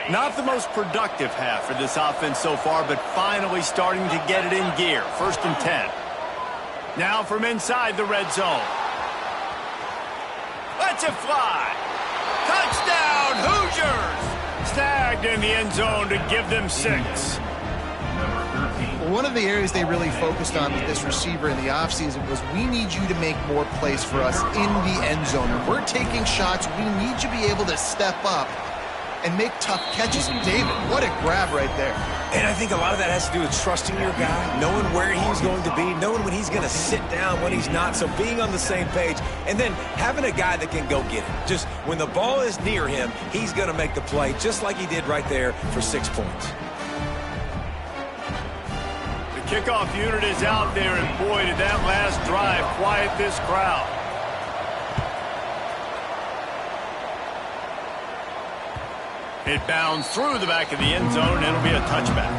Not the most productive half for this offense so far, but finally starting to get it in gear. 1st and 10. Now from inside the red zone. Lets it fly. Touchdown, Hoosiers! Snagged in the end zone to give them 6. One of the areas they really focused on with this receiver in the offseason was we need you to make more plays for us in the end zone. If we're taking shots, we need you to be able to step up and make tough catches. David, what a grab right there. And I think a lot of that has to do with trusting your guy, knowing where he's going to be, knowing when he's going to sit down, when he's not, so being on the same page, and then having a guy that can go get it. Just when the ball is near him, he's going to make the play, just like he did right there for 6 points. The kickoff unit is out there, and boy, did that last drive quiet this crowd. It bounds through the back of the end zone, and it'll be a touchback.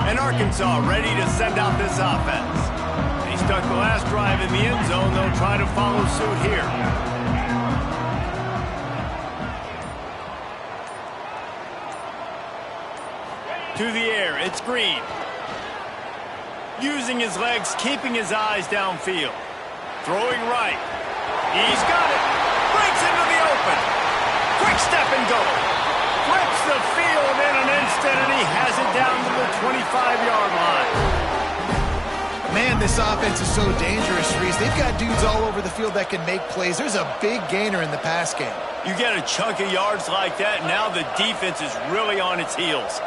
And Arkansas ready to send out this offense. He stuck the last drive in the end zone. They'll try to follow suit here. To the air, it's Green. Using his legs, keeping his eyes downfield. Throwing right. He's got it. Breaks into the open. Quick step and go. Flips the field in an instant, and he has it down to the 25-yard line. Man, this offense is so dangerous, Reese. They've got dudes all over the field that can make plays. There's a big gainer in the pass game. You get a chunk of yards like that, and now the defense is really on its heels.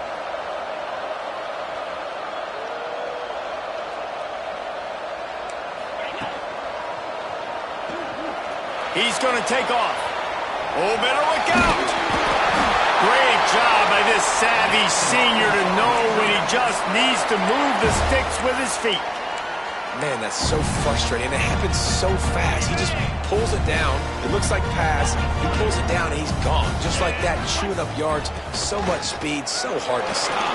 He's going to take off. Oh, better look out. Great job by this savvy senior to know when he just needs to move the sticks with his feet. Man, that's so frustrating. It happens so fast. He just pulls it down. It looks like pass. He pulls it down, and he's gone. Just like that, chewing up yards. So much speed, so hard to stop.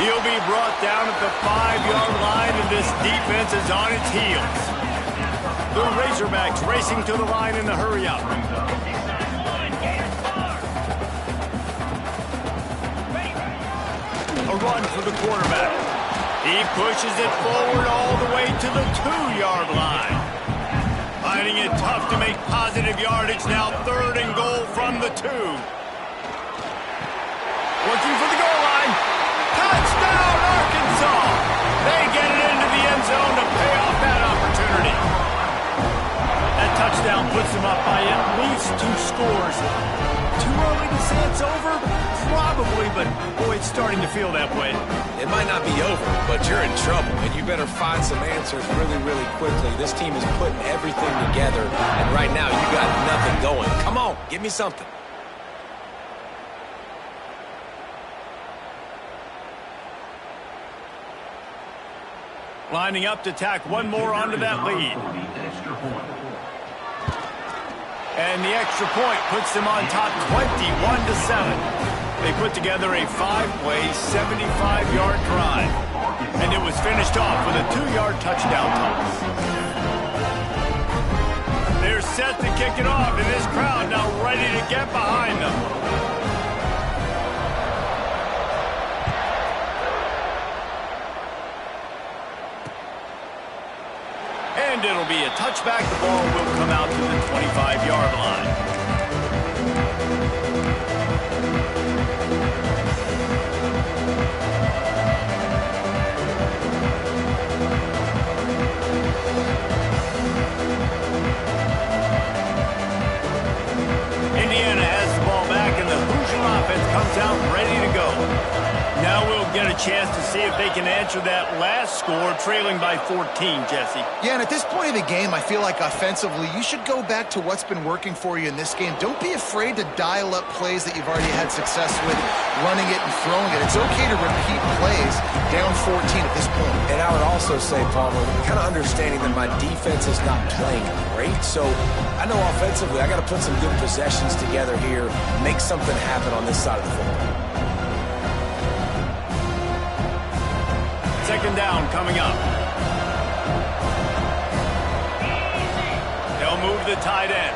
He'll be brought down at the 5-yard line, and this defense is on its heels. The Razorbacks racing to the line in the hurry-up. A run for the quarterback. He pushes it forward all the way to the 2-yard line. Finding it tough to make positive yardage. Now 3rd and goal from the 2. Looking for the goal line. Touchdown, Arkansas! They get it into the end zone to pay off that opportunity. That touchdown puts them up by at least 2 scores. Too early to say it's over? Probably, but boy, it's starting to feel that way. It might not be over, but you're in trouble, and you better find some answers really, really quickly. This team is putting everything together, and right now you got nothing going. Come on, give me something. Lining up to tack one more onto that lead. And the extra point puts them on top 21-7. They put together a 5-play, 75-yard drive. And it was finished off with a 2-yard touchdown toss. They're set to kick it off, and this crowd now ready to get behind them. And it'll be a touchback. The ball will come out to the 25-yard line. Indiana has the ball back, and the Hoosier offense comes out ready to go. Now we'll get get a chance to see if they can answer that last score, trailing by 14, Jesse. Yeah, and at this point of the game, I feel like offensively, you should go back to what's been working for you in this game. Don't be afraid to dial up plays that you've already had success with, running it and throwing it. It's okay to repeat plays down 14 at this point. And I would also say, Palmer, kind of understanding that my defense is not playing great, so I know offensively I got to put some good possessions together here, make something happen on this side of the football. Second down coming up. They'll move the tight end.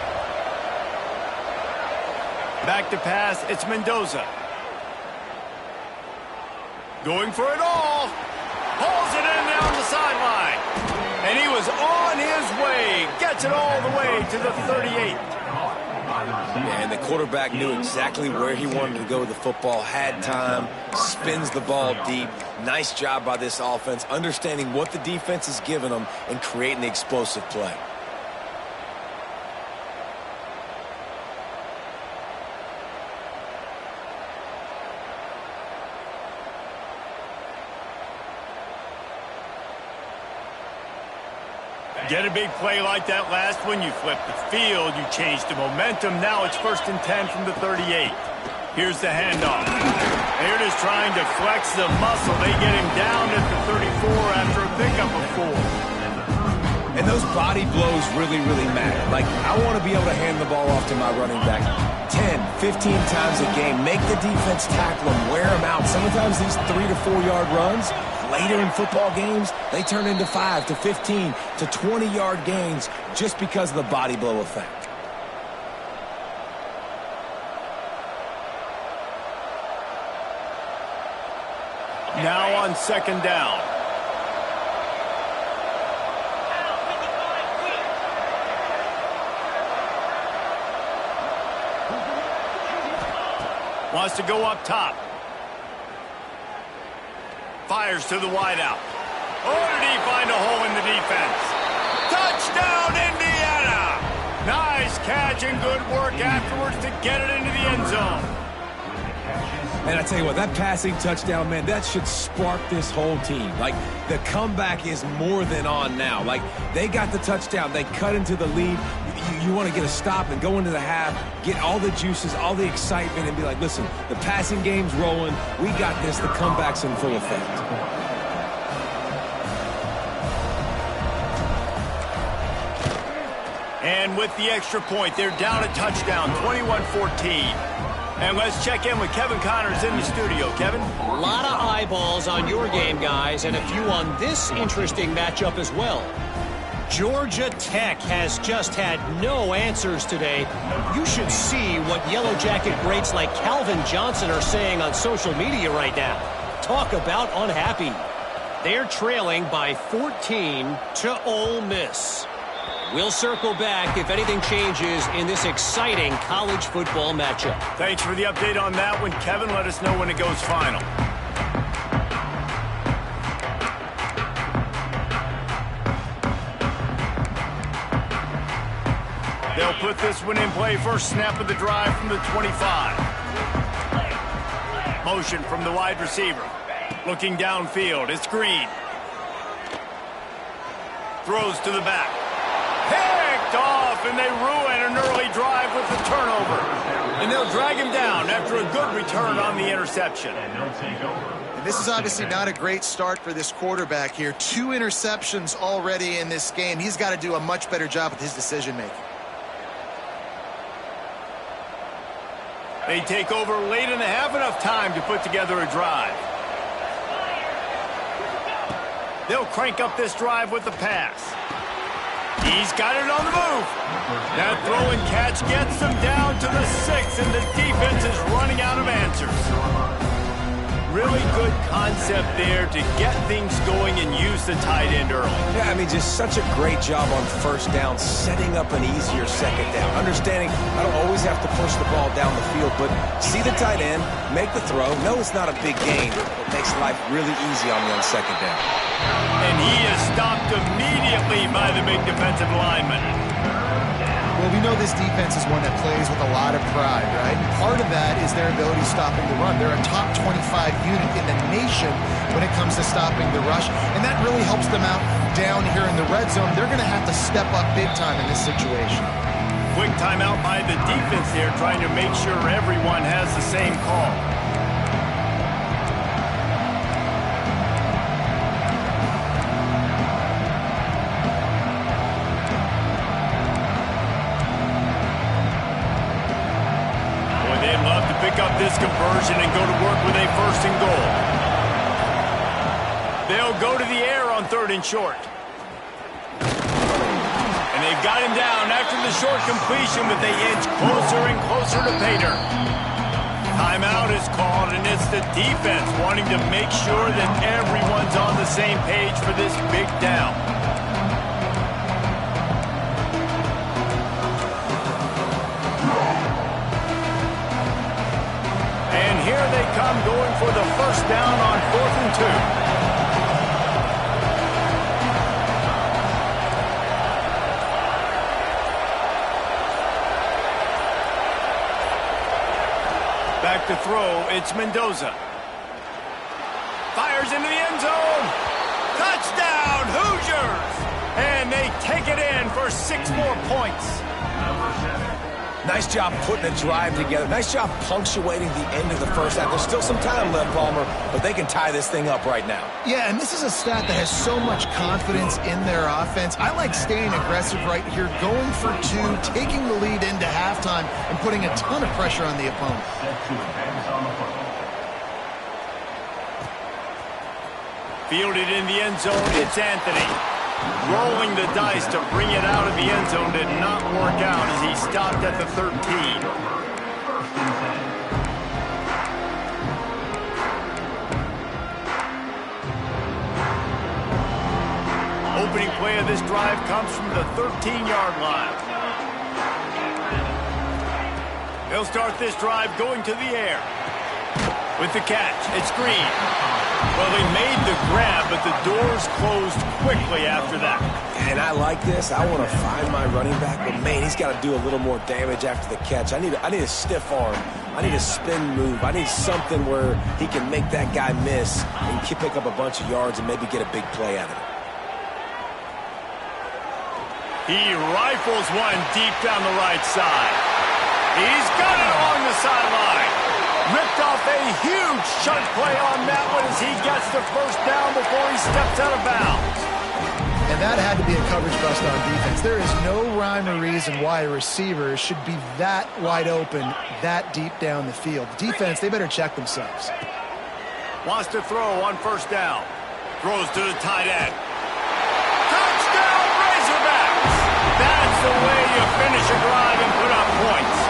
Back to pass, it's Mendoza. Going for it all. Pulls it in down the sideline. And he was on his way. Gets it all the way to the 38. And the quarterback knew exactly where he wanted to go with the football, had time, spins the ball deep. Nice job by this offense, understanding what the defense is giving them and creating the explosive play. Get a big play like that last one, you flip the field, you change the momentum. Now it's 1st and 10 from the 38. Here's the handoff. They're just trying to flex the muscle. They get him down at the 34 after a pickup of 4. And those body blows really, really matter. Like, I want to be able to hand the ball off to my running back 10, 15 times a game. Make the defense tackle them, wear them out. Sometimes these 3 to 4 yard runs, later in football games, they turn into 5 to 15 to 20-yard gains just because of the body blow effect. Now on second down. Wants to go up top. Fires to the wideout. Oh, did he find a hole in the defense? Touchdown, Indiana! Nice catch and good work afterwards to get it into the end zone. And I tell you what, that passing touchdown, man, that should spark this whole team. Like, the comeback is more than on now. Like, they got the touchdown. They cut into the lead. You want to get a stop and go into the half, get all the juices, all the excitement, and be like, listen, the passing game's rolling. We got this. The comeback's in full effect. And with the extra point, they're down a touchdown, 21-14. And let's check in with Kevin Connors in the studio. Kevin? A lot of eyeballs on your game, guys, and a few on this interesting matchup as well. Georgia Tech has just had no answers today. You should see what Yellow Jacket greats like Calvin Johnson are saying on social media right now. Talk about unhappy. They're trailing by 14 to Ole Miss. We'll circle back if anything changes in this exciting college football matchup. Thanks for the update on that one, Kevin. Let us know when it goes final. They'll put this one in play. First snap of the drive from the 25. Motion from the wide receiver. Looking downfield. It's Green. Throws to the back. Picked off, and they ruin an early drive with the turnover. And they'll drag him down after a good return on the interception. And this is obviously not a great start for this quarterback here. 2 interceptions already in this game. He's got to do a much better job with his decision-making. They take over late in the half, enough time to put together a drive. They'll crank up this drive with the pass. He's got it on the move. That throw and catch gets them down to the 6, and the defense is running out of answers. Really good concept there to get things going and use the tight end early. Yeah, I mean, just such a great job on first down, setting up an easier second down. Understanding I don't always have to push the ball down the field, but see the tight end, make the throw. No, it's not a big gain. It makes life really easy on you on second down. And he is stopped immediately by the big defensive lineman. Well, we know this defense is one that plays with a lot of pride, right? And part of that is their ability stopping the run. They're a top 25 unit in the nation when it comes to stopping the rush, and that really helps them out down here in the red zone. They're going to have to step up big time in this situation. Quick timeout by the defense here, trying to make sure everyone has the same call. Pick up this conversion and go to work with a 1st and goal. They'll go to the air on 3rd and short. And they've got him down after the short completion, but they inch closer and closer to pay dirt. Timeout is called, and it's the defense wanting to make sure that everyone's on the same page for this big down. Here they come, going for the 1st down on 4th and 2. Back to throw, it's Mendoza. Fires into the end zone. Touchdown, Hoosiers! And they take it in for 6 more points. Nice job putting a drive together. Nice job punctuating the end of the first half. There's still some time left, Palmer, but they can tie this thing up right now. Yeah, and this is a stat that has so much confidence in their offense. I like staying aggressive right here, going for 2, taking the lead into halftime, and putting a ton of pressure on the opponent. Fielded in the end zone, it's Anthony. Rolling the dice to bring it out of the end zone did not work out as he stopped at the 13. Opening play of this drive comes from the 13-yard line. They'll start this drive going to the air. With the catch, it's Green. Well, they made the grab, but the doors closed quickly after that. And I like this. I want to find my running back, but man, he's got to do a little more damage after the catch. I need a stiff arm. I need a spin move. I need something where he can make that guy miss and pick up a bunch of yards and maybe get a big play out of it. He rifles one deep down the right side. He's got it along the sideline. Ripped off a huge chunk play on that one as he gets the 1st down before he steps out of bounds. And that had to be a coverage bust on defense. There is no rhyme or reason why a receiver should be that wide open, that deep down the field. The defense, they better check themselves. Wants to throw on 1st down. Throws to the tight end. Touchdown, Razorbacks! That's the way you finish a drive and put up points.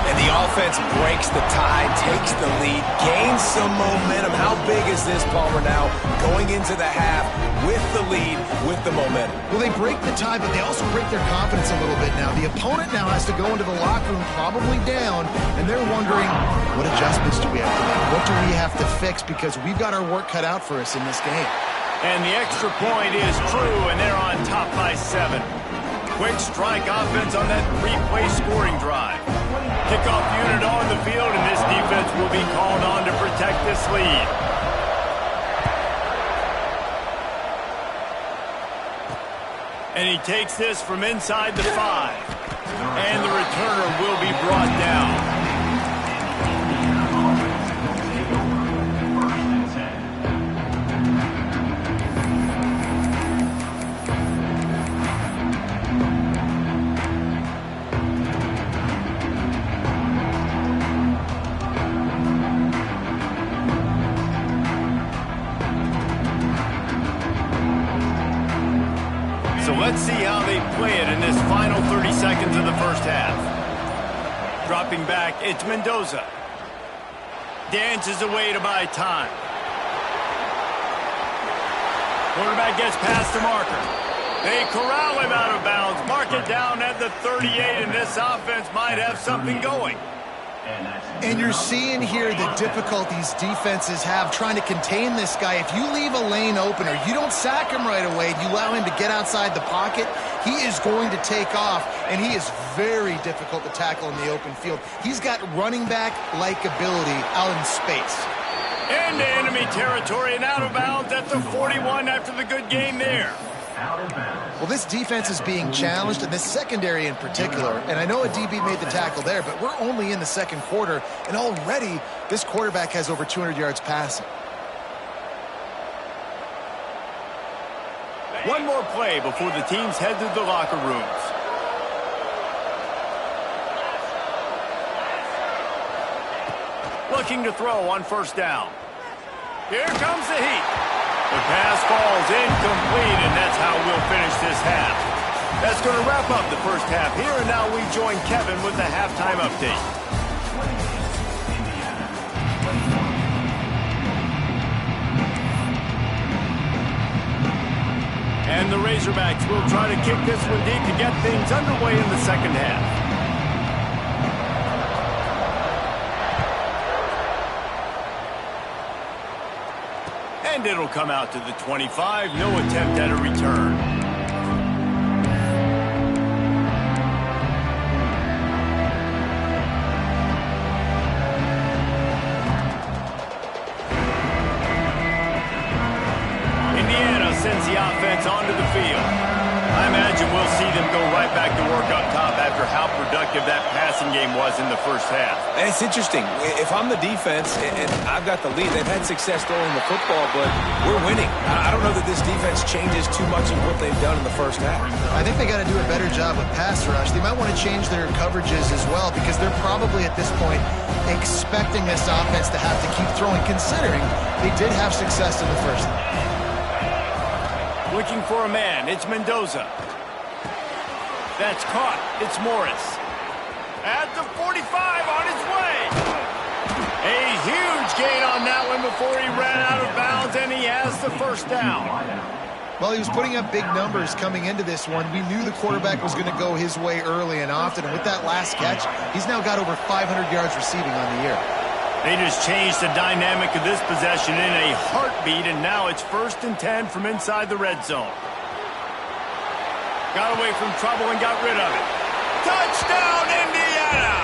And the offense breaks the tie, takes the lead, gains some momentum. How big is this, Palmer, now going into the half with the lead, with the momentum? Well, they break the tie, but they also break their confidence a little bit now. The opponent now has to go into the locker room probably down, and they're wondering, what adjustments do we have to make? What do we have to fix? Because we've got our work cut out for us in this game. And the extra point is true, and they're on top by 7. Quick strike offense on that 3-play scoring drive. Kickoff unit on the field, and this defense will be called on to protect this lead. And he takes this from inside the 5. And the returner will be brought down. So let's see how they play it in this final 30 seconds of the first half. Dropping back, it's Mendoza. Dances away to buy time. Quarterback gets past the marker. They corral him out of bounds. Mark it down at the 38, and this offense might have something going. And you're seeing here the difficulties defenses have trying to contain this guy. If you leave a lane open or you don't sack him right away, you allow him to get outside the pocket, he is going to take off, and he is very difficult to tackle in the open field. He's got running back-like ability out in space. Into enemy territory and out of bounds at the 41 after the good game there. Well, this defense is being challenged, and this secondary in particular. And I know a DB made the tackle there, but we're only in the second quarter, and already this quarterback has over 200 yards passing. One more play before the teams head to the locker rooms. Looking to throw on first down. Here comes the heat. The pass falls incomplete, and that's how we'll finish this half. That's going to wrap up the first half here, and now we join Kevin with the halftime update. And the Razorbacks will try to kick this one deep to get things underway in the second half. And it'll come out to the 25. No attempt at a return. Indiana sends the offense onto the field. I imagine we'll see them go right back to work up top after how productive that passing game was in the first half. And it's interesting. If I'm the defense and I've got the lead, they've had success throwing the football, but we're winning. I don't know that this defense changes too much of what they've done in the first half. I think they got to do a better job with pass rush. They might want to change their coverages as well, because they're probably at this point expecting this offense to have to keep throwing, considering they did have success in the first half. Looking for a man. It's Mendoza. That's caught. It's Morris. At the 45 on his way. A huge gain on that one before he ran out of bounds, and he has the first down. Well, he was putting up big numbers coming into this one. We knew the quarterback was going to go his way early and often, and with that last catch, he's now got over 500 yards receiving on the year. They just changed the dynamic of this possession in a heartbeat, and now it's 1st and 10 from inside the red zone. Got away from trouble and got rid of it. Touchdown, Indiana!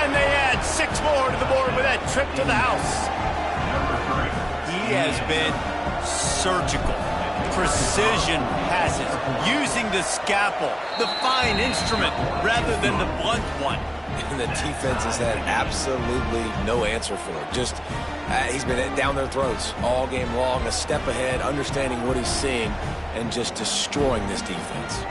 And they add 6 more to the board with that trip to the house. He has been surgical. Precision passes, using the scalpel, the fine instrument, rather than the blunt one. And the defense has had absolutely no answer for it. Just, he's been down their throats all game long, a step ahead, understanding what he's seeing, and just destroying this defense.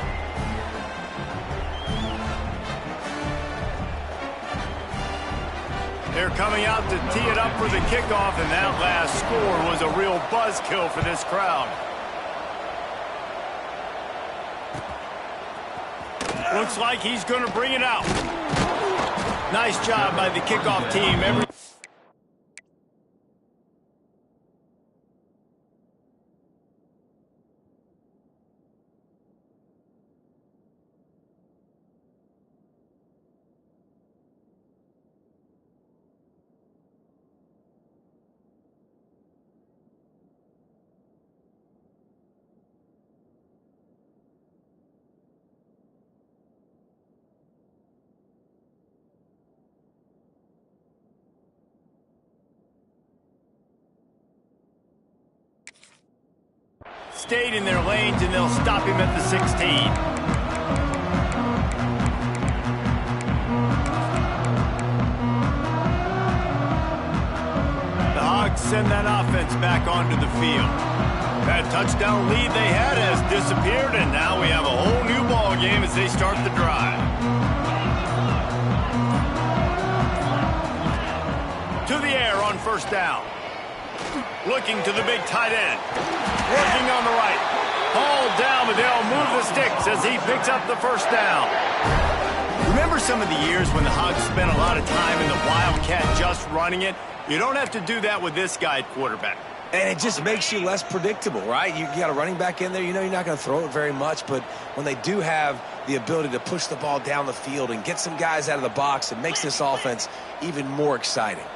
They're coming out to tee it up for the kickoff, and that last score was a real buzzkill for this crowd. Looks like he's going to bring it out. Nice job by the kickoff team. Stayed in their lanes, and they'll stop him at the 16. The Hogs send that offense back onto the field. That touchdown lead they had has disappeared, and now we have a whole new ball game as they start the drive. To the air on first down. Looking to the big tight end. Working on the right. Hauled down, but they'll move the sticks as he picks up the first down. Remember some of the years when the Hogs spent a lot of time in the Wildcat just running it? You don't have to do that with this guy at quarterback. And it just makes you less predictable, right? You got a running back in there. You know you're not going to throw it very much, but when they do have the ability to push the ball down the field and get some guys out of the box, it makes this offense even more exciting.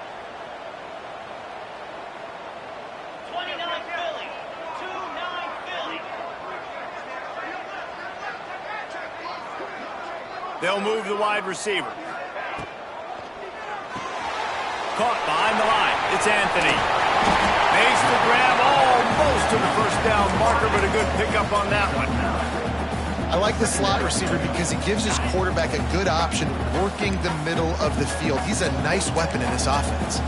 They'll move the wide receiver. Caught behind the line. It's Anthony. Makes the grab almost to the first down marker, but a good pickup on that one. I like the slot receiver because he gives his quarterback a good option working the middle of the field. He's a nice weapon in this offense.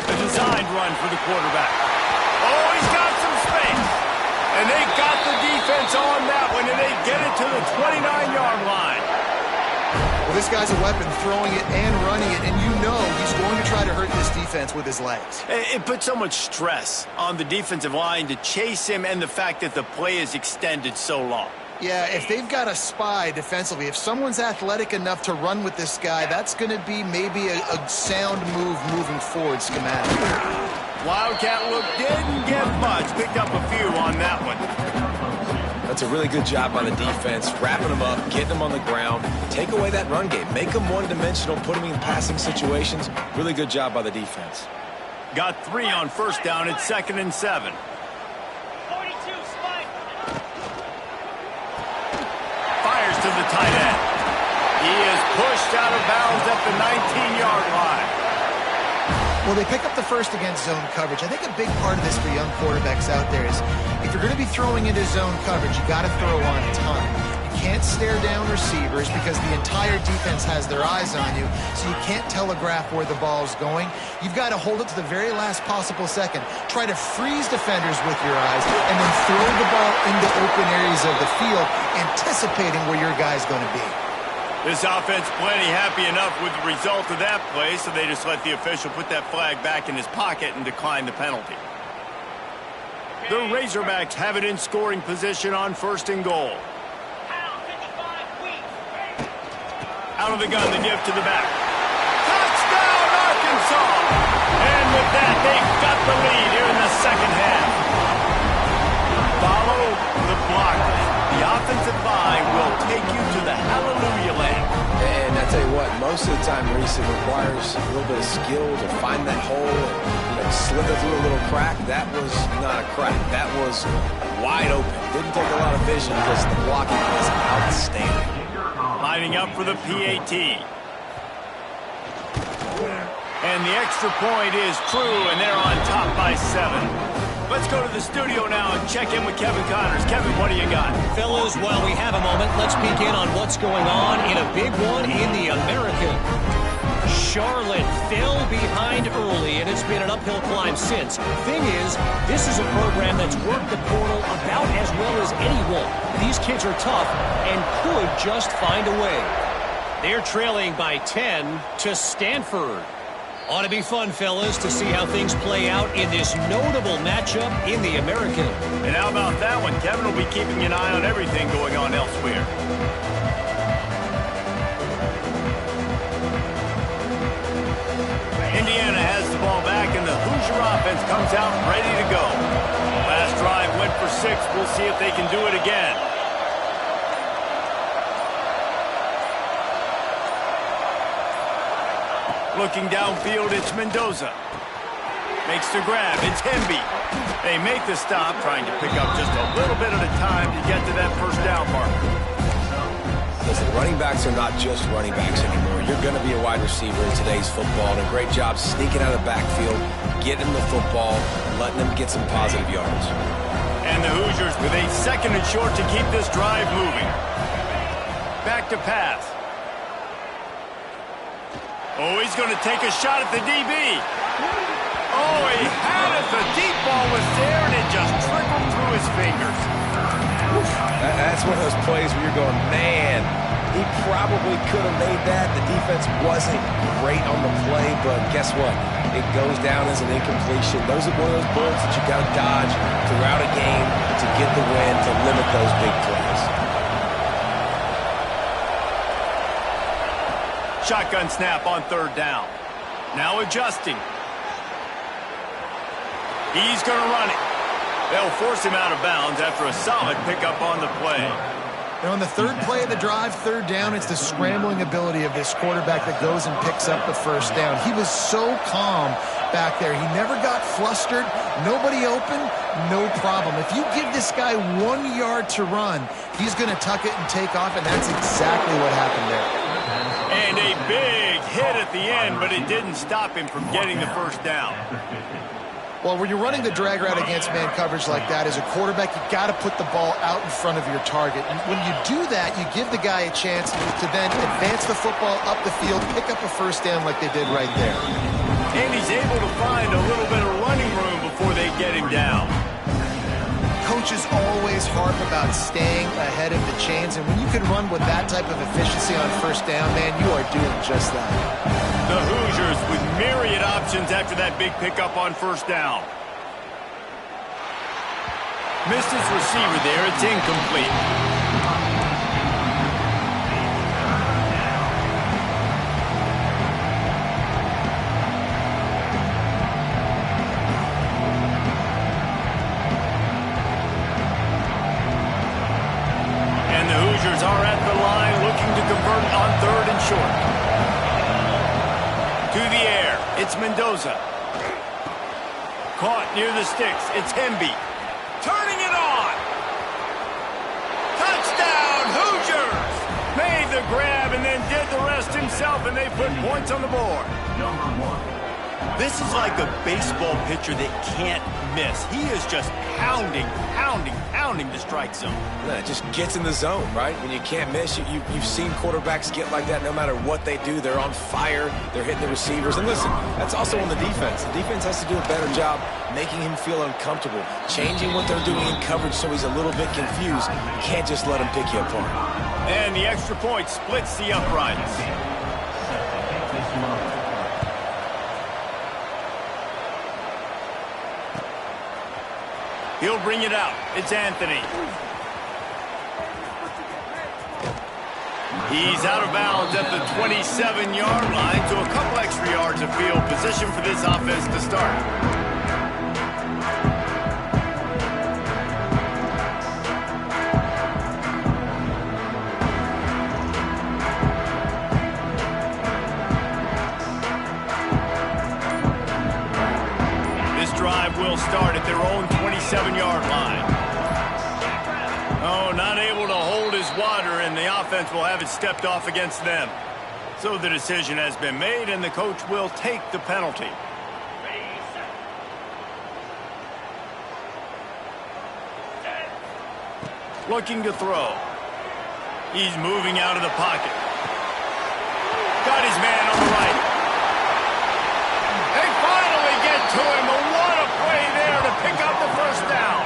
A designed run for the quarterback. Oh, he's got some space. And they got the defense on that one, and they get it to the 29-yard line. Well, this guy's a weapon, throwing it and running it, and you know he's going to try to hurt this defense with his legs. It puts so much stress on the defensive line to chase him and the fact that the play is extended so long. Yeah, if they've got a spy defensively, if someone's athletic enough to run with this guy, that's going to be maybe a sound move moving forward schematic. Wildcat look didn't get much. Picked up a few on that one. That's a really good job by the defense, wrapping them up, getting them on the ground. Take away that run game. Make them one-dimensional, put them in passing situations. Really good job by the defense. Got 3 on first down. It's 2nd and 7. 42, spike. Fires to the tight end. He is pushed out of bounds at the 19-yard line. Well, they pick up the first against zone coverage. I think a big part of this for young quarterbacks out there is if you're going to be throwing into zone coverage, you got to throw on time. You can't stare down receivers because the entire defense has their eyes on you, so you can't telegraph where the ball's going. You've got to hold it to the very last possible second. Try to freeze defenders with your eyes and then throw the ball into open areas of the field, anticipating where your guy's going to be. This offense plenty happy enough with the result of that play, so they just let the official put that flag back in his pocket and decline the penalty. The Razorbacks have it in scoring position on 1st and goal. Out of the gun, the give to the back. Touchdown, Arkansas! And with that, they've got the lead here in the second half. Follow the blockers. The offensive line will take you to the hallelujah land. And I tell you what, most of the time, Reese, it requires a little bit of skill to find that hole and slip it through a little crack. That was not a crack. That was wide open. Didn't take a lot of vision because the blocking was outstanding. Lining up for the PAT. And the extra point is true, and they're on top by 7. Let's go to the studio now and check in with Kevin Connors. Kevin, what do you got? Fellas, while we have a moment, let's peek in on what's going on in a big one in the American. Charlotte fell behind early, and it's been an uphill climb since. Thing is, this is a program that's worked the portal about as well as anyone. These kids are tough and could just find a way. They're trailing by 10 to Stanford. Ought to be fun, fellas, to see how things play out in this notable matchup in the American. And how about that one? Kevin will be keeping an eye on everything going on elsewhere. Indiana has the ball back, and the Hoosier offense comes out ready to go. Last drive went for 6. We'll see if they can do it again. Looking downfield, it's Mendoza. Makes the grab, it's Hemby. They make the stop, trying to pick up just a little bit at a time to get to that first down marker. Listen, running backs are not just running backs anymore. You're going to be a wide receiver in today's football, and a great job sneaking out of the backfield, getting the football, letting them get some positive yards. And the Hoosiers with a 2nd and short to keep this drive moving. Back to pass. Oh, he's going to take a shot at the DB. Oh, he had it. The deep ball was there, and it just trickled through his fingers. That's one of those plays where you're going, man, he probably could have made that. The defense wasn't great on the play, but guess what? It goes down as an incompletion. Those are one of those bullets that you got to dodge throughout a game to get the win, to limit those big plays. Shotgun snap on 3rd down. Now adjusting. He's going to run it. They'll force him out of bounds after a solid pickup on the play. And on the third play of the drive, third down, it's the scrambling ability of this quarterback that goes and picks up the first down. He was so calm back there. He never got flustered. Nobody open, no problem. If you give this guy 1 yard to run, he's going to tuck it and take off, and that's exactly what happened there. And a big hit at the end, but it didn't stop him from getting the first down. Well, when you're running the drag route against man coverage like that, as a quarterback, you got to put the ball out in front of your target. And when you do that, you give the guy a chance to then advance the football up the field, pick up a first down like they did right there. And he's able to find a little bit of running room before they get him down. Coaches always harp about staying ahead of the chains, and when you can run with that type of efficiency on first down, man, you are doing just that. The Hoosiers with myriad options after that big pickup on first down. Missed his receiver there. It's incomplete. And the Hoosiers are at the line looking to convert on third and short. To the air, it's Mendoza. Caught near the sticks, it's Hemby. Turning it on. Touchdown, Hoosiers! Made the grab and then did the rest himself, and they put points on the board. This is like a baseball pitcher that can't miss. He is just pounding the strike zone. Yeah, it just gets in the zone, right? When you can't miss, you've seen quarterbacks get like that no matter what they do. They're on fire. They're hitting the receivers. And listen, that's also on the defense. The defense has to do a better job making him feel uncomfortable, changing what they're doing in coverage so he's a little bit confused. You can't just let him pick you apart. And the extra point splits the uprights. He'll bring it out. It's Anthony. He's out of bounds at the 27-yard line, so a couple extra yards of field position for this offense to start. Will start at their own 27-yard line. Oh, not able to hold his water, and the offense will have it stepped off against them. So the decision has been made, and the coach will take the penalty. Looking to throw. He's moving out of the pocket. Got his man on the right. They finally get to him. Pick up the first down.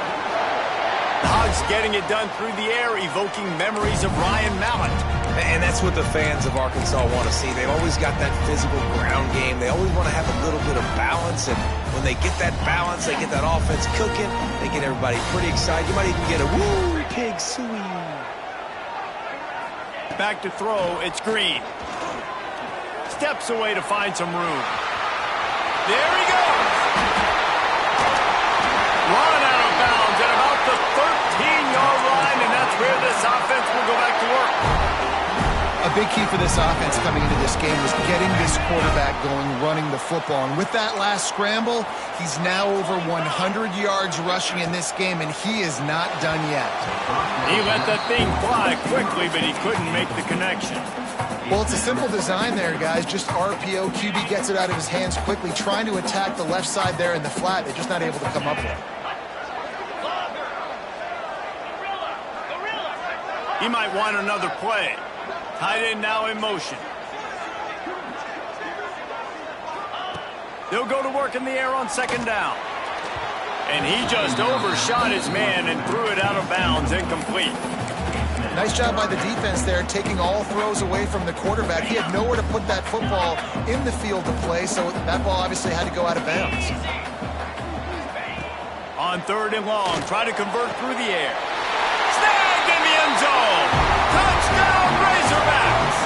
The Hogs getting it done through the air, evoking memories of Ryan Mallett. And that's what the fans of Arkansas want to see. They've always got that physical ground game. They always want to have a little bit of balance. And when they get that balance, they get that offense cooking, they get everybody pretty excited. You might even get a woo, pig suey. Back to throw, it's Green. Steps away to find some room. There he goes. Run out of bounds at about the 13-yard line, and that's where this offense will go back to work. A big key for this offense coming into this game was getting this quarterback going, running the football. And with that last scramble, he's now over 100 yards rushing in this game, and he is not done yet. He let that thing fly quickly, but he couldn't make the connection. Well, it's a simple design there, guys. Just RPO. QB gets it out of his hands quickly, trying to attack the left side there in the flat. They're just not able to come up with it. He might want another play. Tight end now in motion. They'll go to work in the air on second down. And he just overshot his man and threw it out of bounds, incomplete. Nice job by the defense there, taking all throws away from the quarterback. He had nowhere to put that football in the field to play, so that ball obviously had to go out of bounds. On third and long, try to convert through the air. Snagged in the end zone. Touchdown, Razorbacks.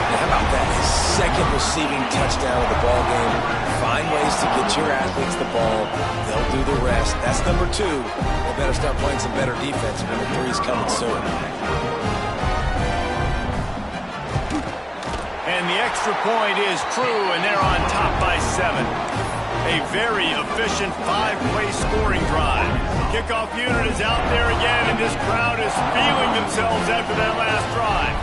How about that? His second receiving touchdown of the ball game. Find ways to get your athletes the ball. They'll do the rest. That's number 2. They better start playing some better defense. Number 3 is coming soon. And the extra point is true, and they're on top by 7. A very efficient 5-play scoring drive. Kickoff unit is out there again, and this crowd is feeling themselves after that last drive.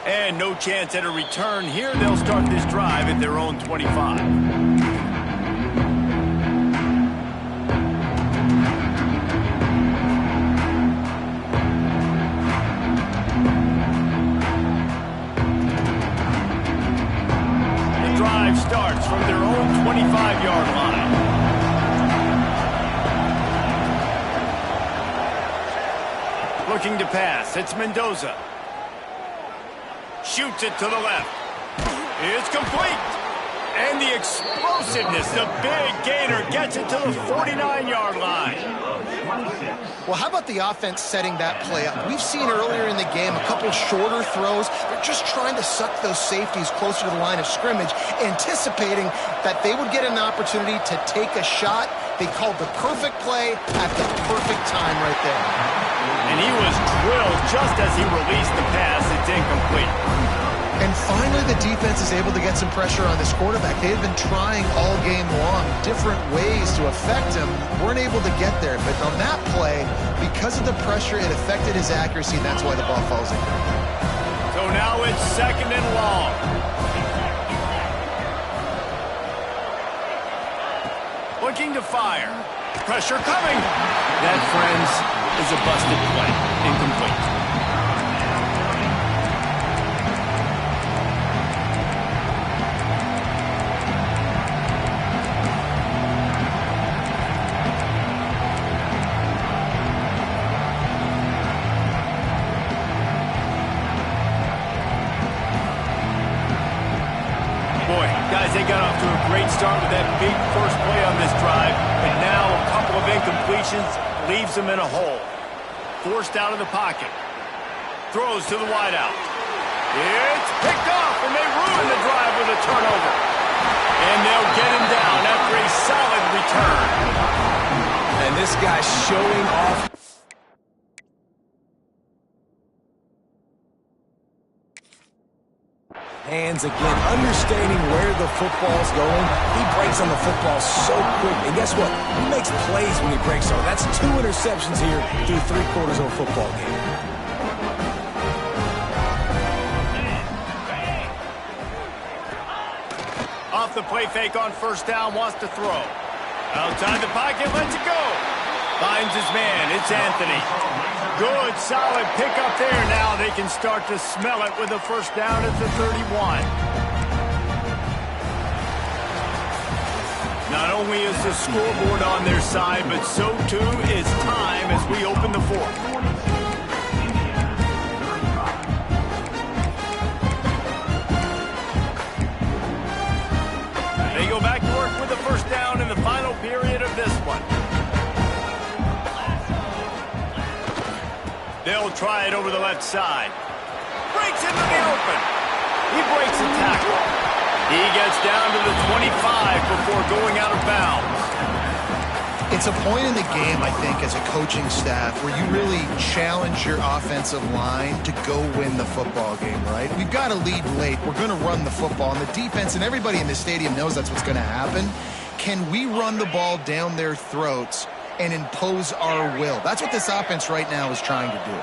And no chance at a return here. They'll start this drive at their own 25. The drive starts from their own 25-yard line. Looking to pass. It's Mendoza. Shoots it to the left. It's complete. And the explosiveness, the big gainer, gets it to the 49-yard line. Well, how about the offense setting that play up? We've seen earlier in the game a couple shorter throws. They're just trying to suck those safeties closer to the line of scrimmage, anticipating that they would get an opportunity to take a shot. They called the perfect play at the perfect time right there. And he was drilled just as he released the pass. It's incomplete. And finally, the defense is able to get some pressure on this quarterback. They had been trying all game long different ways to affect him. Weren't able to get there. But on that play, because of the pressure, it affected his accuracy, and that's why the ball falls in. So now it's 2nd and long. Looking to fire. Pressure coming. That, friends, is a busted play. Incomplete. Boy, guys, they got off to a great start with that big first play on this drive, but now a couple of incompletions leaves them in a hole. Forced out of the pocket. Throws to the wideout. It's picked off, and they ruin the drive with a turnover. And they'll get him down after a solid return. And this guy's showing off. Hands again, understanding where the football's going. He breaks on the football so quick. And guess what? He makes plays when he breaks on. That's 2 interceptions here through 3/4 of a football game. Off the play fake on first down, wants to throw. Outside the pocket, lets it go. Finds his man, it's Anthony. Good, solid pickup there. Now they can start to smell it with a first down at the 31. Not only is the scoreboard on their side, but so too is time as we open the 4th. They go back to work with the first down in the final period of this one. They'll try it over the left side. Breaks into the open. He breaks the tackle. He gets down to the 25 before going out of bounds. It's a point in the game, I think, as a coaching staff where you really challenge your offensive line to go win the football game, right? We've got to lead late. We're going to run the football. And the defense and everybody in the stadium knows that's what's going to happen. Can we run the ball down their throats and impose our will? That's what this offense right now is trying to do.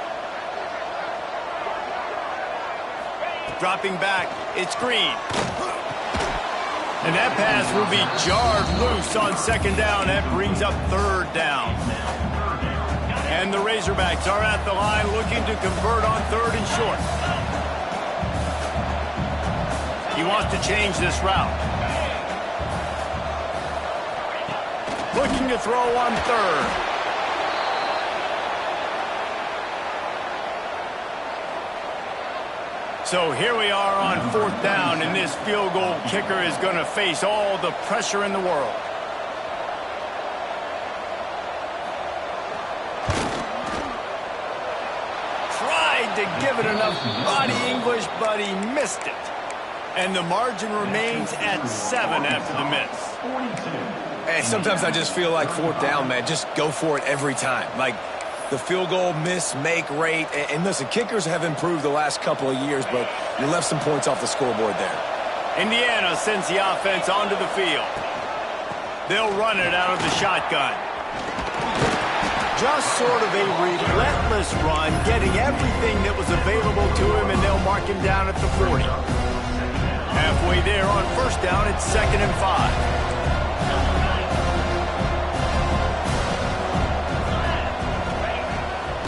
Dropping back, it's Green. And that pass will be jarred loose on 2nd down. That brings up 3rd down. And the Razorbacks are at the line looking to convert on 3rd and short. He wants to change this route. Looking to throw on 3rd. So here we are on 4th down, and this field goal kicker is going to face all the pressure in the world. Tried to give it given enough body English, but he missed it. And the margin remains at 7 after the miss. Hey, sometimes I just feel like 4th down, man. Just go for it every time. Like the field goal miss-make rate. And listen, kickers have improved the last couple of years, but you left some points off the scoreboard there. Indiana sends the offense onto the field. They'll run it out of the shotgun. Just sort of a relentless run, getting everything that was available to him, and they'll mark him down at the 40. Halfway there on 1st down, it's 2nd and 5.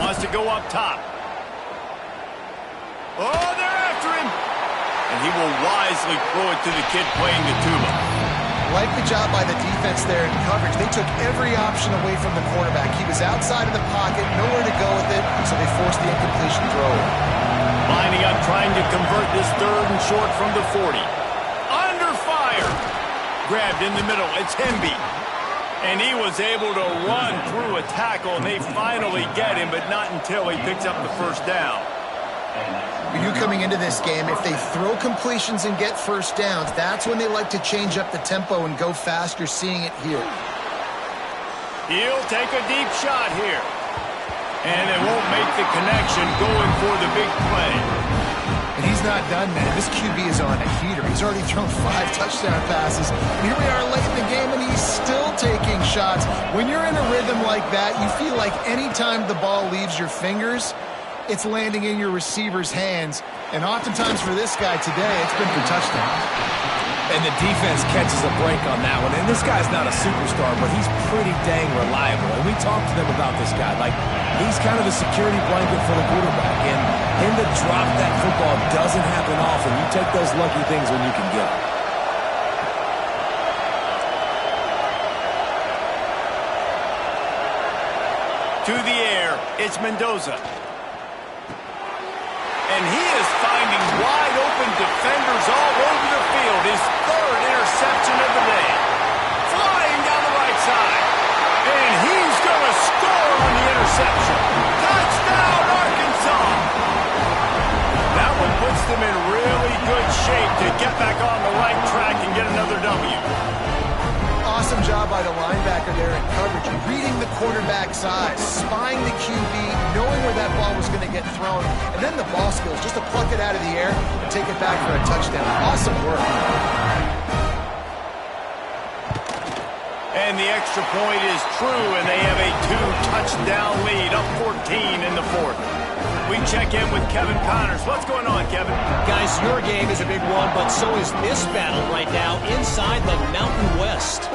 Wants to go up top. Oh, they're after him. And he will wisely throw it to the kid playing the tuba. Like the job by the defense there in coverage. They took every option away from the quarterback. He was outside of the pocket, nowhere to go with it, so they forced the incompletion throw. Lining up, trying to convert this 3rd and short from the 40. Under fire. Grabbed in the middle. It's Hemby. And he was able to run through a tackle, and they finally get him, but not until he picks up the 1st down. For you coming into this game, if they throw completions and get 1st downs, that's when they like to change up the tempo and go faster, seeing it here. He'll take a deep shot here. And they won't make the connection going for the big play. And he's not done, man. This QB is on a heater. He's already thrown 5 touchdown passes. And here we are late in the game, and he's still taking shots. When you're in a rhythm like that, you feel like any time the ball leaves your fingers, it's landing in your receiver's hands. And oftentimes for this guy today, it's been for touchdowns. And the defense catches a break on that one. And this guy's not a superstar, but he's pretty dang reliable. And we talked to them about this guy. Like, he's kind of the security blanket for the quarterback. And him to drop that football doesn't happen often. You take those lucky things when you can get them. To the air, it's Mendoza. And he is finding wide open defenders all over the field. His 3rd interception of the day. Flying down the right side. And he's going to score on the interception. Touchdown, Arkansas! That one puts them in really good shape to get back on the right track and get another W. Awesome job by the linebacker there in coverage, reading the quarterback's eyes, spying the QB, knowing where that ball was going to get thrown, and then the ball skills just to pluck it out of the air and take it back for a touchdown. Awesome work. And the extra point is true, and they have a 2-touchdown lead, up 14 in the 4th. We check in with Kevin Connors. What's going on, Kevin? Guys, your game is a big one, but so is this battle right now inside the Mountain West.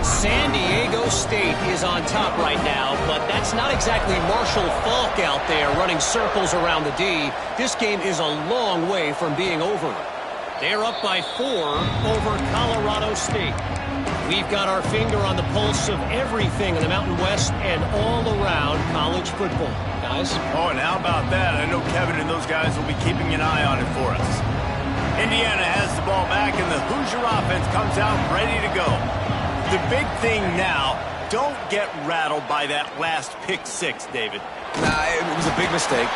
San Diego State is on top right now, but that's not exactly Marshall Faulk out there running circles around the D. This game is a long way from being over. They're up by 4 over Colorado State. We've got our finger on the pulse of everything in the Mountain West and all around college football. Guys? Oh, and how about that? I know Kevin and those guys will be keeping an eye on it for us. Indiana has the ball back, and the Hoosier offense comes out ready to go. The big thing now, don't get rattled by that last pick 6, David. Nah, it was a big mistake.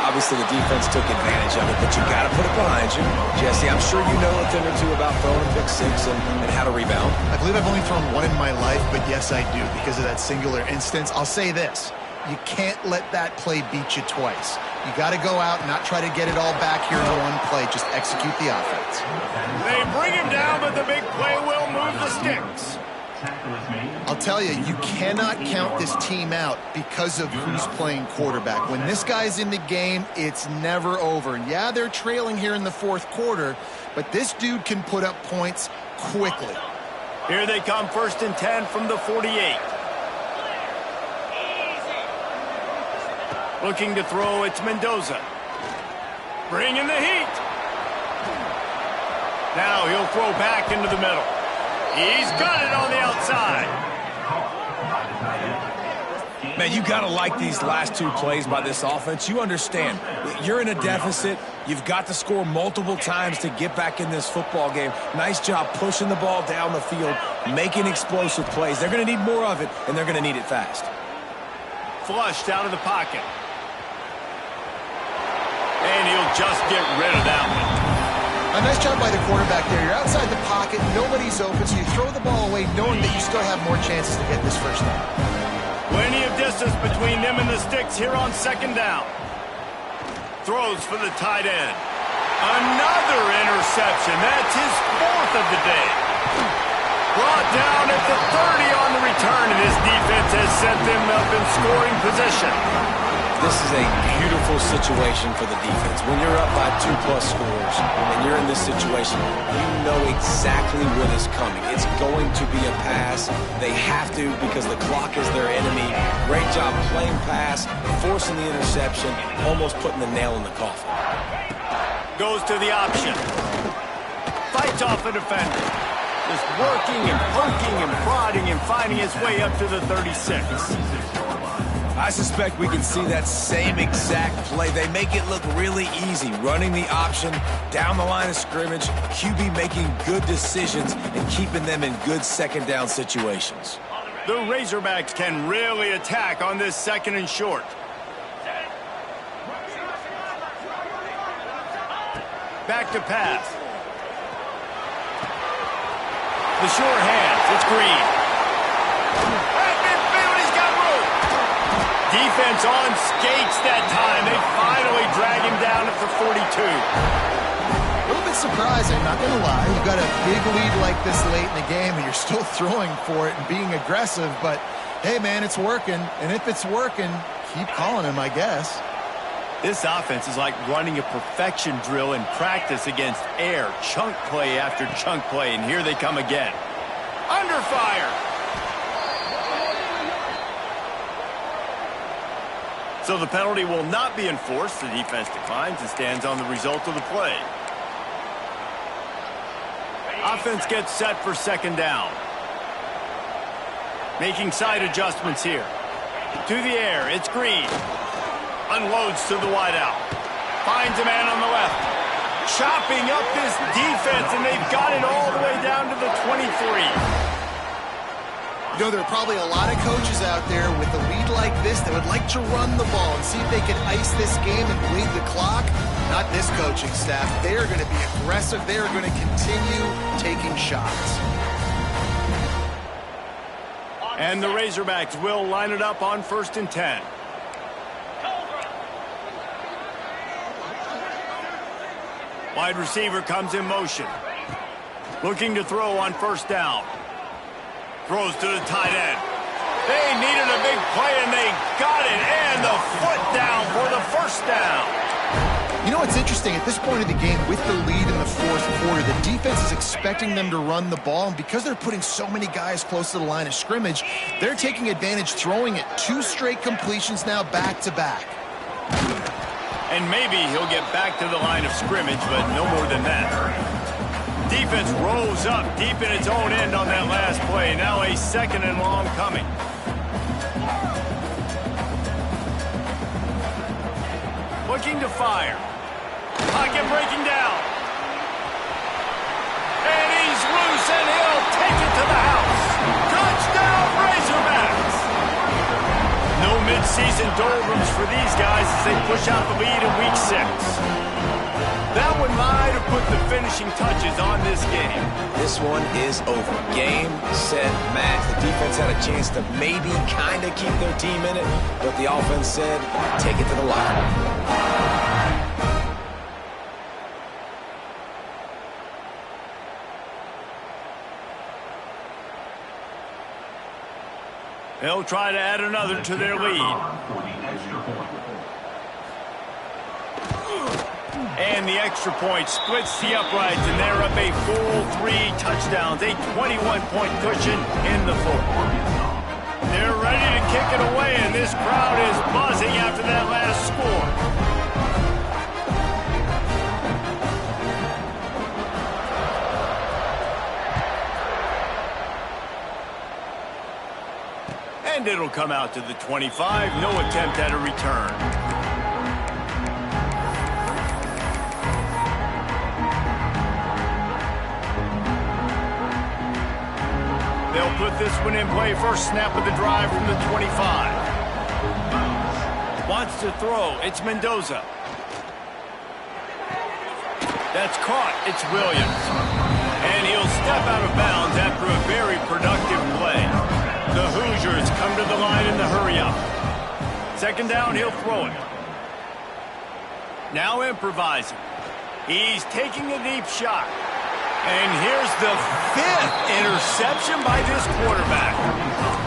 Obviously, the defense took advantage of it, but you got to put it behind you. Jesse, I'm sure you know a thing or two about throwing a pick 6 and how to rebound. I believe I've only thrown 1 in my life, but yes, I do because of that singular instance. I'll say this. You can't let that play beat you twice. You got to go out and not try to get it all back here in one play. Just execute the offense. They bring him down, but the big play will move the sticks. I'll tell you, you cannot count this team out because of who's playing quarterback. When this guy's in the game, it's never over. Yeah, they're trailing here in the 4th quarter, but this dude can put up points quickly. Here they come, 1st and 10 from the 48. Looking to throw, it's Mendoza. Bringing the heat. Now he'll throw back into the middle. He's got it on the outside. Man, you got to like these last 2 plays by this offense. You understand. You're in a deficit. You've got to score multiple times to get back in this football game. Nice job pushing the ball down the field, making explosive plays. They're going to need more of it, and they're going to need it fast. Flushed out of the pocket. And just get rid of that one. A nice job by the quarterback there. You're outside the pocket, nobody's open, so you throw the ball away knowing that you still have more chances to get this first down. Plenty of distance between them and the sticks here on second down. Throws for the tight end. Another interception. That's his fourth of the day. Brought down at the 30 on the return, and his defense has set them up in scoring position. This is a beautiful situation for the defense. When you're up by 2+ scores and you're in this situation, you know exactly what is coming. It's going to be a pass. They have to because the clock is their enemy. Great job playing pass, forcing the interception, almost putting the nail in the coffin. Goes to the option. Fights off a defender. Just working and poking and prodding and finding his way up to the 36. I suspect we can see that same exact play. They make it look really easy, running the option down the line of scrimmage, QB making good decisions and keeping them in good second down situations. The Razorbacks can really attack on this second and short. Back to pass. The sure hands. It's Green. At midfield, he's got room. Defense on skates that time. They finally drag him down at the 42. A little bit surprising, not going to lie. You've got a big lead like this late in the game, and you're still throwing for it and being aggressive. But, hey, man, it's working. And if it's working, keep calling him, I guess. This offense is like running a perfection drill in practice against air. Chunk play after chunk play, and here they come again. Under fire. So the penalty will not be enforced. The defense declines and stands on the result of the play. Offense gets set for second down. Making side adjustments here. To the air, it's Green. Unloads to the wideout. Finds a man on the left. Chopping up this defense, and they've got it all the way down to the 23. You know, there are probably a lot of coaches out there with a lead like this that would like to run the ball and see if they can ice this game and bleed the clock. Not this coaching staff. They are going to be aggressive. They are going to continue taking shots. And the Razorbacks will line it up on 1st and 10. Wide receiver comes in motion. Looking to throw on 1st down. Throws to the tight end. They needed a big play, and they got it. And the foot down for the 1st down. You know what's interesting? At this point of the game, with the lead in the 4th quarter, the defense is expecting them to run the ball. And because they're putting so many guys close to the line of scrimmage, they're taking advantage, throwing it 2 straight completions now back-to-back. And maybe he'll get back to the line of scrimmage, but no more than that. Defense rolls up deep in its own end on that last play. Now a 2nd and long coming. Looking to fire. Pocket breaking down. And he's loose, and he'll take it to the house. Touchdown, Razorbacks! No mid-season doldrums for these guys as they push out the lead in Week 6. That one might have put the finishing touches on this game. This one is over. Game, set, match. The defense had a chance to maybe kind of keep their team in it, but the offense said, take it to the locker room. They'll try to add another to their lead. And the extra point splits the uprights, and they're up a full 3 touchdowns, a 21-point cushion in the 4th. They're ready to kick it away, and this crowd is buzzing after that last score. And it'll come out to the 25. No attempt at a return. They'll put this one in play. First snap of the drive from the 25. Wants to throw. It's Mendoza. That's caught. It's Williams. And he'll step out of bounds after a very productive play. The Hoosiers come to the line in the hurry-up. Second down, he'll throw it. Now improvising. He's taking a deep shot. And here's the 5th interception by this quarterback.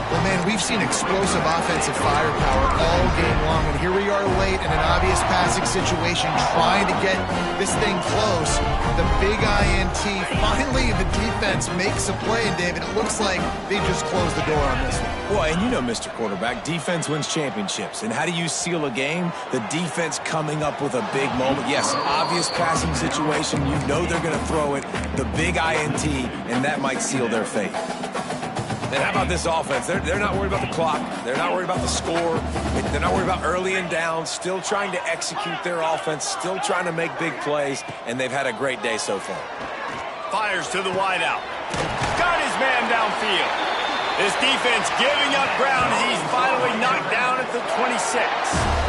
Well, man, we've seen explosive offensive firepower all game long, and here we are late in an obvious passing situation trying to get this thing close. The big INT, finally the defense makes a play, and David, it looks like they just closed the door on this one. Well, and you know, Mr. Quarterback, defense wins championships. And how do you seal a game? The defense coming up with a big moment. Yes, obvious passing situation. You know they're going to throw it. The big INT, and that might seal their fate. And how about this offense? They're not worried about the clock. They're not worried about the score. They're not worried about early and down. Still trying to execute their offense. Still trying to make big plays. And they've had a great day so far. Fires to the wideout. Got his man downfield. This defense giving up ground as he's finally knocked down at the 26.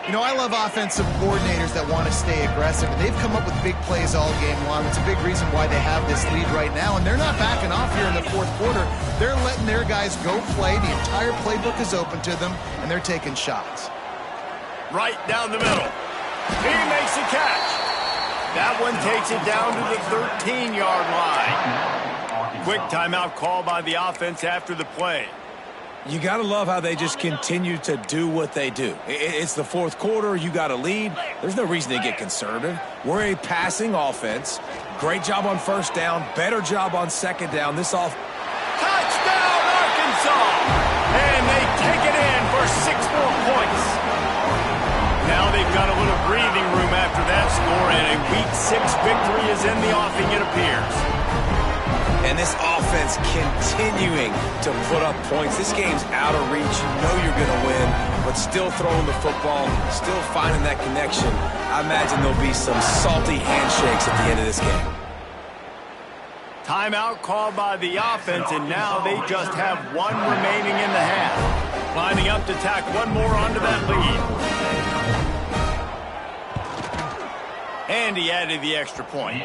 You know, I love offensive coordinators that want to stay aggressive, and they've come up with big plays all game long. It's a big reason why they have this lead right now, and they're not backing off here in the fourth quarter. They're letting their guys go play. The entire playbook is open to them, and they're taking shots. Right down the middle. He makes a catch. That one takes it down to the 13-yard line. Quick timeout call by the offense after the play. You got to love how they just continue to do what they do. It's the fourth quarter. You got a lead. There's no reason to get conservative. We're a passing offense. Great job on first down. Better job on second down. Touchdown, Arkansas! And they take it in for 6 more points. Now they've got a little breathing room after that score, and a Week 6 victory is in the offing, it appears. And this offense continuing to put up points. This game's out of reach. You know you're going to win, but still throwing the football, still finding that connection. I imagine there'll be some salty handshakes at the end of this game. Timeout called by the offense, and now they just have one remaining in the half. Lining up to tack one more onto that lead. And he added the extra point.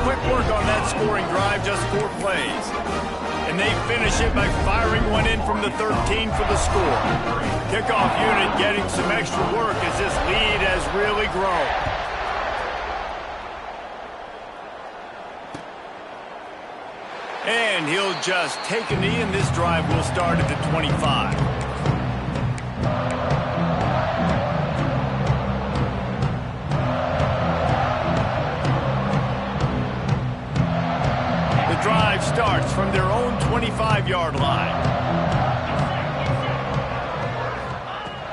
Quick work on that scoring drive, just 4 plays. And they finish it by firing one in from the 13 for the score. Kickoff unit getting some extra work as this lead has really grown. And he'll just take a knee, and this drive will start at the 25. Drive starts from their own 25-yard line.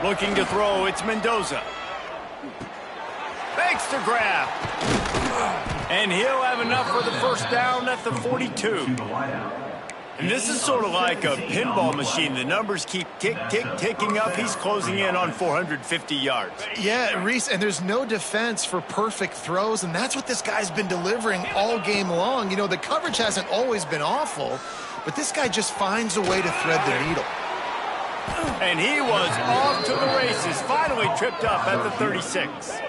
Looking to throw, it's Mendoza. Makes the grab. And he'll have enough for the first down at the 42. And this is sort of like a pinball machine. The numbers keep ticking up. He's closing in on 450 yards. Yeah, Reese, and there's no defense for perfect throws, and that's what this guy's been delivering all game long. You know, the coverage hasn't always been awful, but this guy just finds a way to thread the needle. And he was off to the races, finally tripped up at the 36.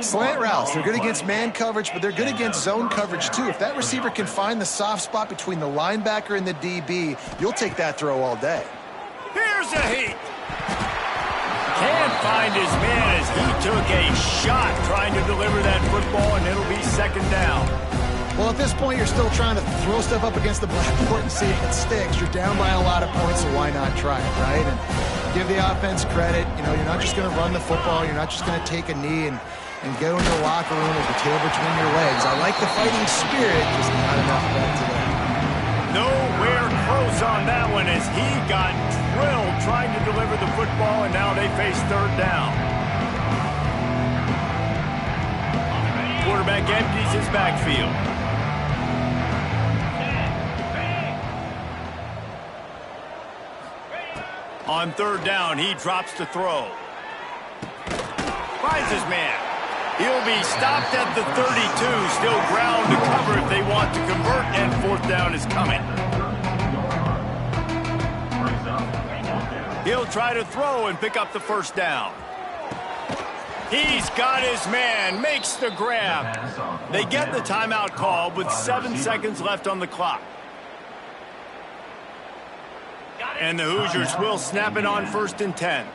Slant routes, they're good against man coverage, but they're good against zone coverage too. If that receiver can find the soft spot between the linebacker and the DB, you'll take that throw all day. Here's a heat. Can't find his man as he took a shot trying to deliver that football, and it'll be second down. Well, at this point, you're still trying to throw stuff up against the blackboard and see if it sticks. You're down by a lot of points, so why not try it, right? And give the offense credit. You know, you're not just going to run the football. You're not just going to take a knee and go into the locker room with the tail between your legs. I like the fighting spirit, just not enough of that today. Nowhere close on that one as he got drilled trying to deliver the football, and now they face third down. Quarterback empties his backfield. On third down, he drops to throw. Finds his man. He'll be stopped at the 32. Still ground to cover if they want to convert, and fourth down is coming. He'll try to throw and pick up the first down. He's got his man, makes the grab. They get the timeout called with 7 seconds left on the clock. And the Hoosiers will snap it on 1st and 10.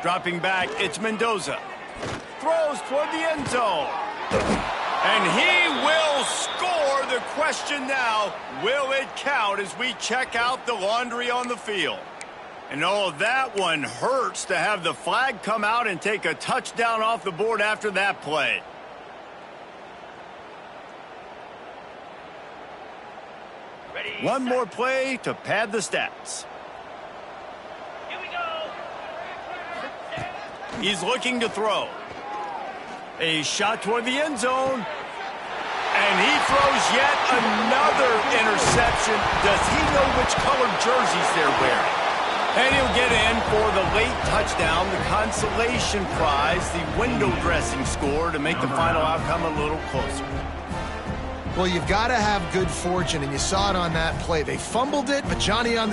Dropping back, it's Mendoza. Throws toward the end zone. And he will score. The question now, will it count as we check out the laundry on the field? And oh, that one hurts to have the flag come out and take a touchdown off the board after that play. One more play to pad the stats. Here we go. He's looking to throw. A shot toward the end zone. And he throws yet another interception. Does he know which colored jerseys they're wearing? And he'll get in for the late touchdown, the consolation prize, the window dressing score to make the final outcome a little closer. Well, you've got to have good fortune, and you saw it on that play. They fumbled it, but Johnny on